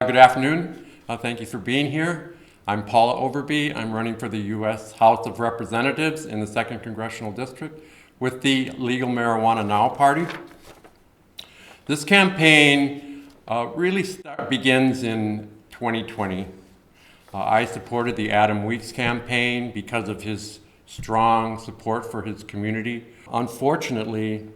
Good afternoon. Thank you for being here. I'm Paula Overby. I'm running for the U.S. House of Representatives in the 2nd Congressional District with the Legal Marijuana Now Party. This campaign begins in 2020. I supported the Adam Weeks campaign because of his strong support for his community. Unfortunately,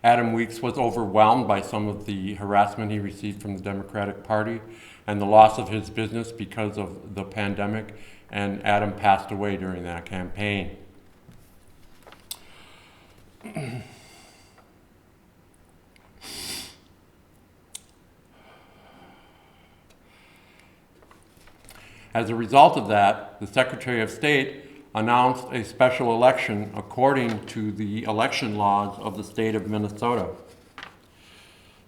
Adam Weeks was overwhelmed by some of the harassment he received from the Democratic Party and the loss of his business because of the pandemic, and Adam passed away during that campaign. As a result of that, the Secretary of State announced a special election according to the election laws of the state of Minnesota.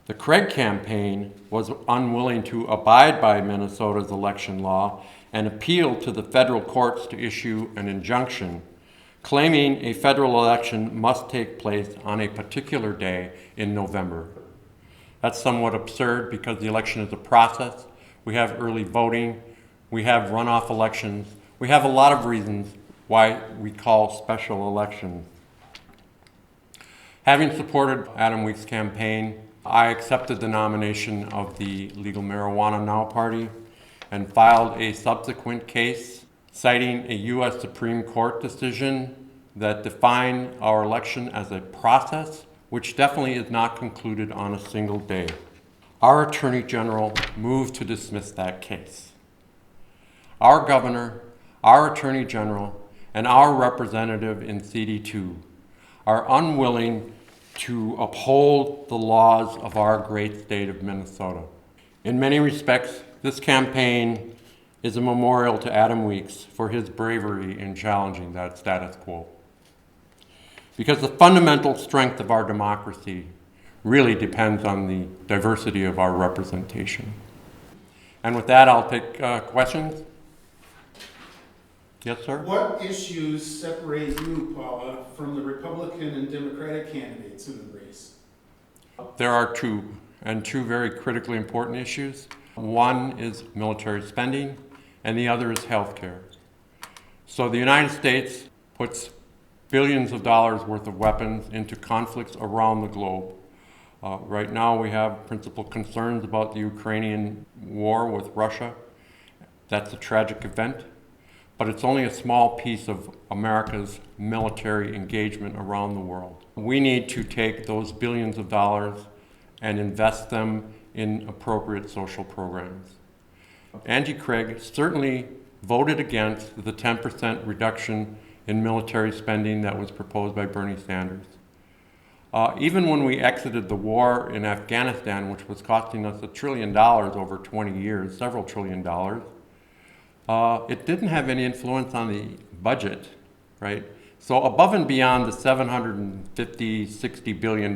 The Craig campaign was unwilling to abide by Minnesota's election law and appealed to the federal courts to issue an injunction claiming a federal election must take place on a particular day in November. That's somewhat absurd because the election is a process. We have early voting, we have runoff elections, we have a lot of reasons why we call special elections. Having supported Adam Weeks' campaign, I accepted the nomination of the Legal Marijuana Now Party and filed a subsequent case citing a U.S. Supreme Court decision that defined our election as a process, which definitely is not concluded on a single day. Our Attorney General moved to dismiss that case. Our Governor, our Attorney General, and our representative in CD2 are unwilling to uphold the laws of our great state of Minnesota. In many respects, this campaign is a memorial to Adam Weeks for his bravery in challenging that status quo. Because the fundamental strength of our democracy really depends on the diversity of our representation. And with that, I'll take questions. Yes, sir? What issues separate you, Paula, from the Republican and Democratic candidates in the race? There are two very critically important issues. One is military spending, and the other is health care. So the United States puts billions of dollars worth of weapons into conflicts around the globe. Right now we have principal concerns about the Ukrainian war with Russia. That's a tragic event. But it's only a small piece of America's military engagement around the world. We need to take those billions of dollars and invest them in appropriate social programs. Andy Craig certainly voted against the 10% reduction in military spending that was proposed by Bernie Sanders. Even when we exited the war in Afghanistan, which was costing us $1 trillion over 20 years, several $1 trillion, it didn't have any influence on the budget, right? So above and beyond the $750–60 billion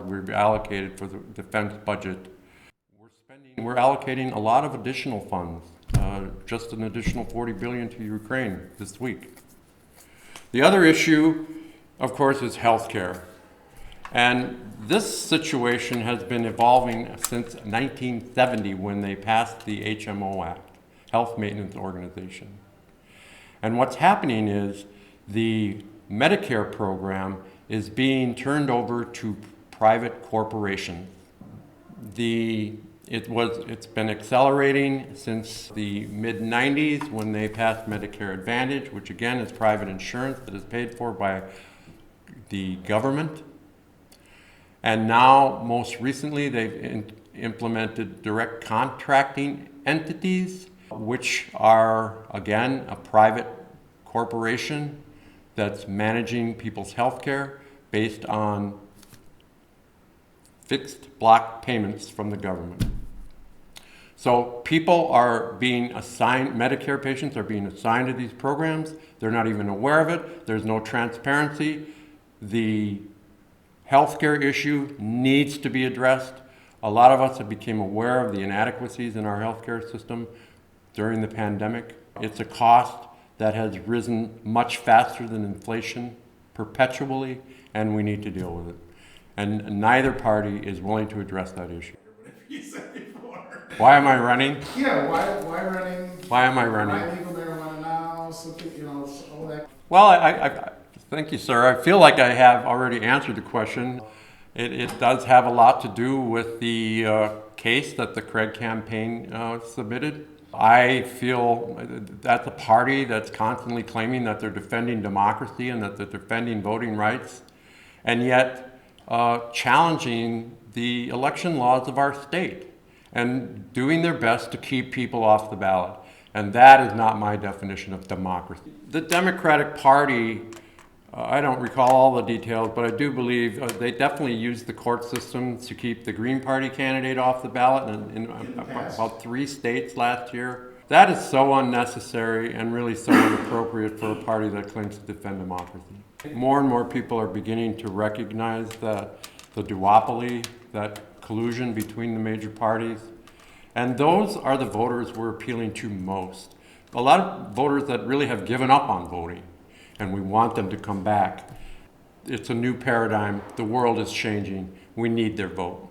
we've allocated for the defense budget, we're allocating a lot of additional funds, just an additional $40 billion to Ukraine this week. The other issue, of course, is healthcare. And this situation has been evolving since 1970 when they passed the HMO Act. Health Maintenance Organization. And what's happening is the Medicare program is being turned over to private corporations. It's been accelerating since the mid-90s when they passed Medicare Advantage, which again is private insurance that is paid for by the government. And now, most recently, they've implemented direct contracting entities, which are, again, a private corporation that's managing people's health care based on fixed block payments from the government. So people are being assigned, Medicare patients are being assigned to these programs. They're not even aware of it. There's no transparency. The healthcare issue needs to be addressed. A lot of us have become aware of the inadequacies in our healthcare system during the pandemic. It's a cost that has risen much faster than inflation perpetually, and we need to deal with it. And neither party is willing to address that issue. Whatever you said before. Why am I running? Yeah, why running? Why am I running? Why legal marijuana now? Something, all that. Well, thank you, sir. I feel like I have already answered the question. It does have a lot to do with the case that the Craig campaign submitted. I feel that's a party that's constantly claiming that they're defending democracy and that they're defending voting rights, and yet challenging the election laws of our state and doing their best to keep people off the ballot. And that is not my definition of democracy. The Democratic Party, I don't recall all the details, but I do believe they definitely used the court system to keep the Green Party candidate off the ballot in about 3 states last year. That is so unnecessary and really so inappropriate for a party that claims to defend democracy. More and more people are beginning to recognize that the duopoly, that collusion between the major parties, and those are the voters we're appealing to most. A lot of voters that really have given up on voting, and we want them to come back. It's a new paradigm. The world is changing. We need their vote.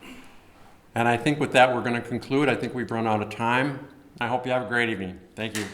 And I think with that, we're going to conclude. I think we've run out of time. I hope you have a great evening. Thank you.